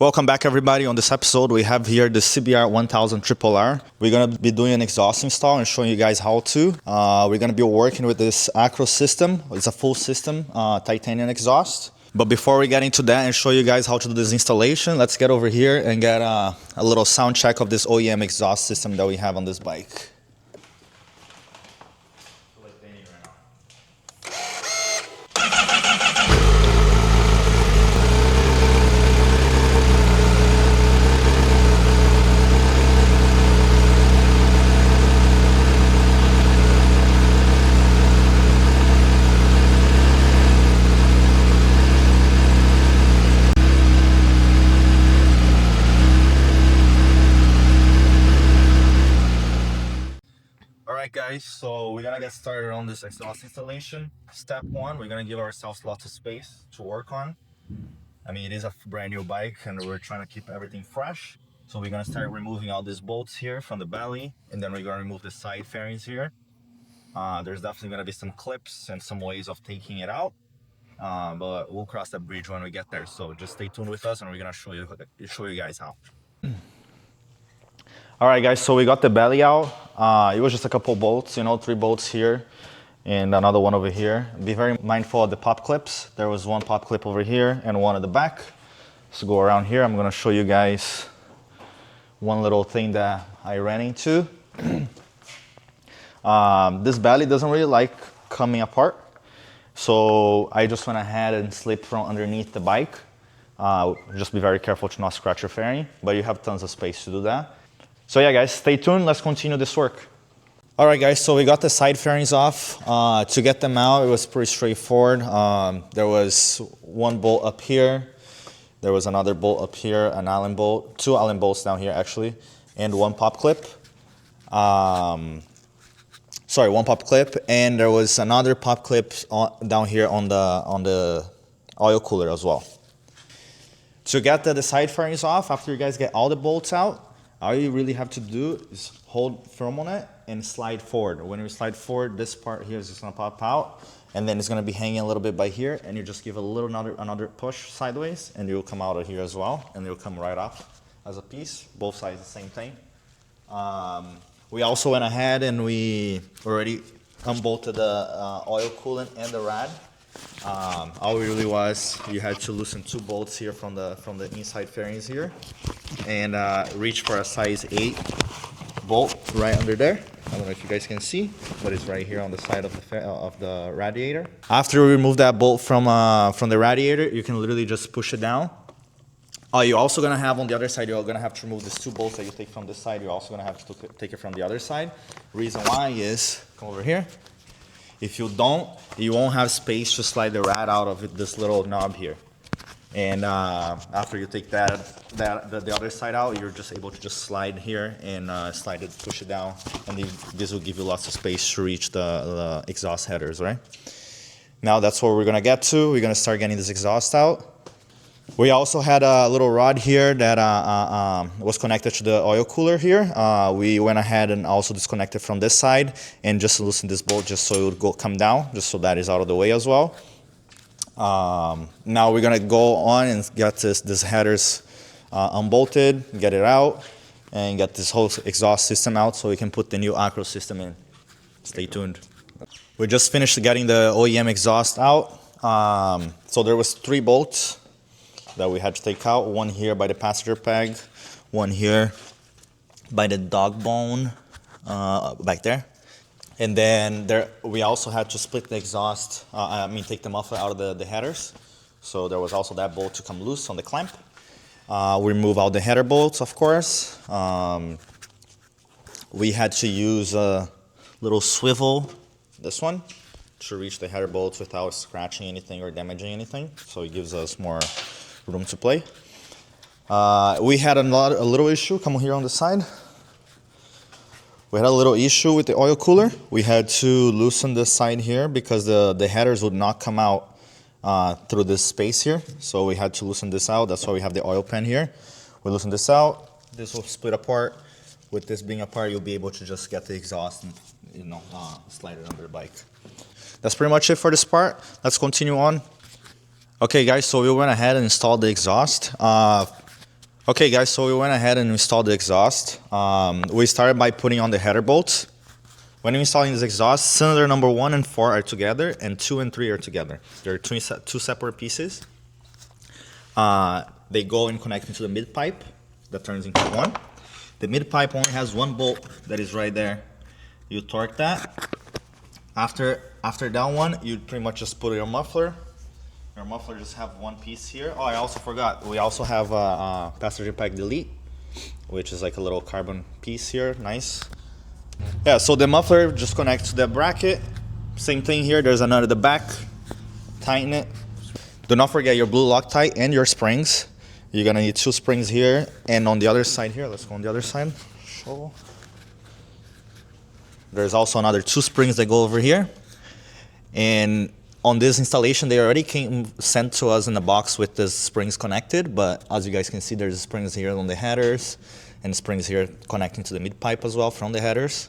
Welcome back, everybody. On this episode, we have here the CBR1000RR-R. We're going to be doing an exhaust install and showing you guys how to. We're going to be working with this Acro system. It's a full system, titanium exhaust. But before we get into that and show you guys how to do this installation, let's get over here and get a little sound check of this OEM exhaust system that we have on this bike. Alright guys, so we're gonna get started on this exhaust installation. Step one, we're gonna give ourselves lots of space to work on. I mean, it is a brand new bike and we're trying to keep everything fresh. So we're gonna start removing all these bolts here from the belly, and then we're gonna remove the side fairings here. There's definitely gonna be some clips and some ways of taking it out, but we'll cross that bridge when we get there. So just stay tuned with us and we're gonna show you guys how. Alright guys, so we got the belly out. It was just a couple bolts, 3 bolts here and another one over here. Be very mindful of the pop clips. There was one pop clip over here and one at the back. So go around here. I'm going to show you guys one little thing that I ran into. This belly doesn't really like coming apart. So I just went ahead and slipped from underneath the bike. Just be very careful to not scratch your fairing, but you have tons of space to do that. So yeah guys, stay tuned, let's continue this work. Alright guys, so we got the side fairings off. To get them out, it was pretty straightforward. There was one bolt up here, there was another bolt up here, an Allen bolt, 2 Allen bolts down here actually, and one pop clip. One pop clip, and there was another pop clip down here on the oil cooler as well. To get the side fairings off, after you guys get all the bolts out, all you really have to do is hold firm on it and slide forward. When you slide forward, this part here is just gonna pop out, and then it's gonna be hanging a little bit by here, and you just give a little another push sideways, and it will come out of here as well, and it will come right up as a piece. Both sides the same thing. We also went ahead and we already unbolted the oil coolant and the rad. All it really was, you had to loosen 2 bolts here from the inside fairings here, and reach for a size 8 bolt right under there. I don't know if you guys can see, but it's right here on the side of the radiator. After you remove that bolt from the radiator, you can literally just push it down. You're also gonna have on the other side, you're gonna have to remove these 2 bolts that you take from this side. You're also gonna have to take it from the other side. Reason why is, come over here. If you don't, you won't have space to slide the rad out of this little knob here. And after you take the other side out, you're just able to just slide here and push it down, and this will give you lots of space to reach the exhaust headers, right? Now that's what we're gonna get to. We're gonna start getting this exhaust out. We also had a little rod here that was connected to the oil cooler here. We went ahead and also disconnected from this side and just loosened this bolt just so it would come down, just so that is out of the way as well. Now we're gonna go on and get this headers unbolted, get it out, and get this whole exhaust system out so we can put the new Acro system in. Stay tuned. We just finished getting the OEM exhaust out. So there was 3 bolts that we had to take out. One here by the passenger peg, one here by the dog bone back there. And then we also had to split the exhaust, take the muffler out of the headers. So there was also that bolt to come loose on the clamp. We remove all the header bolts, of course. We had to use a little swivel, this one, to reach the header bolts without scratching anything or damaging anything. So it gives us more room to play. We had a little issue. Come here on the side. We had a little issue with the oil cooler. We had to loosen this side here because the headers would not come out through this space here. So we had to loosen this out. That's why we have the oil pan here. We loosen this out. This will split apart. With this being apart, you'll be able to just get the exhaust and slide it under the bike. That's pretty much it for this part. Let's continue on. Okay guys, so we went ahead and installed the exhaust. Okay guys, so we went ahead and installed the exhaust. We started by putting on the header bolts. When installing this exhaust, cylinder number 1 and 4 are together, and 2 and 3 are together. They're two separate pieces. They go and connect into the mid pipe that turns into one. The mid pipe only has one bolt that is right there. You torque that. After that one, you pretty much just put your muffler. Your muffler just have one piece here. Oh, I also forgot. We also have a passenger pack delete, which is like a little carbon piece here. Nice. Yeah, so the muffler just connects to the bracket. Same thing here. There's another at the back. Tighten it. Do not forget your blue Loctite and your springs. You're gonna need 2 springs here, and on the other side here. Let's go on the other side. Show. There's also another 2 springs that go over here. And on this installation, they already came sent to us in the box with the springs connected, but as you guys can see, there's springs here on the headers and springs here connecting to the mid pipe as well from the headers.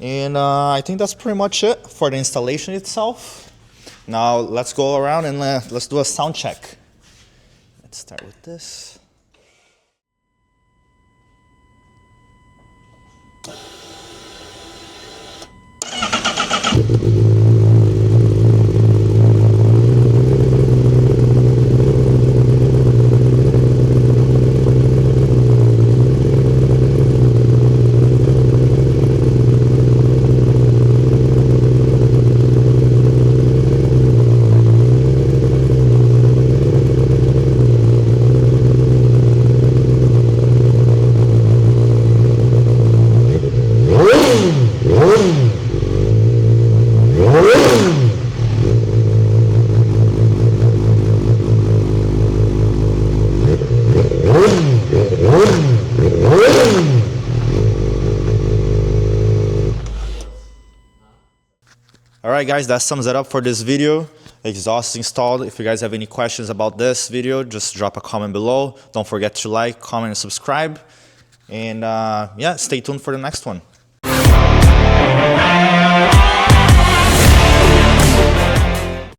And I think that's pretty much it for the installation itself. Now let's go around and let's do a sound check. Let's start with this. Alright guys, that sums it up for this video. Exhaust installed. If you guys have any questions about this video, just drop a comment below. Don't forget to like, comment, and subscribe. And yeah, stay tuned for the next one.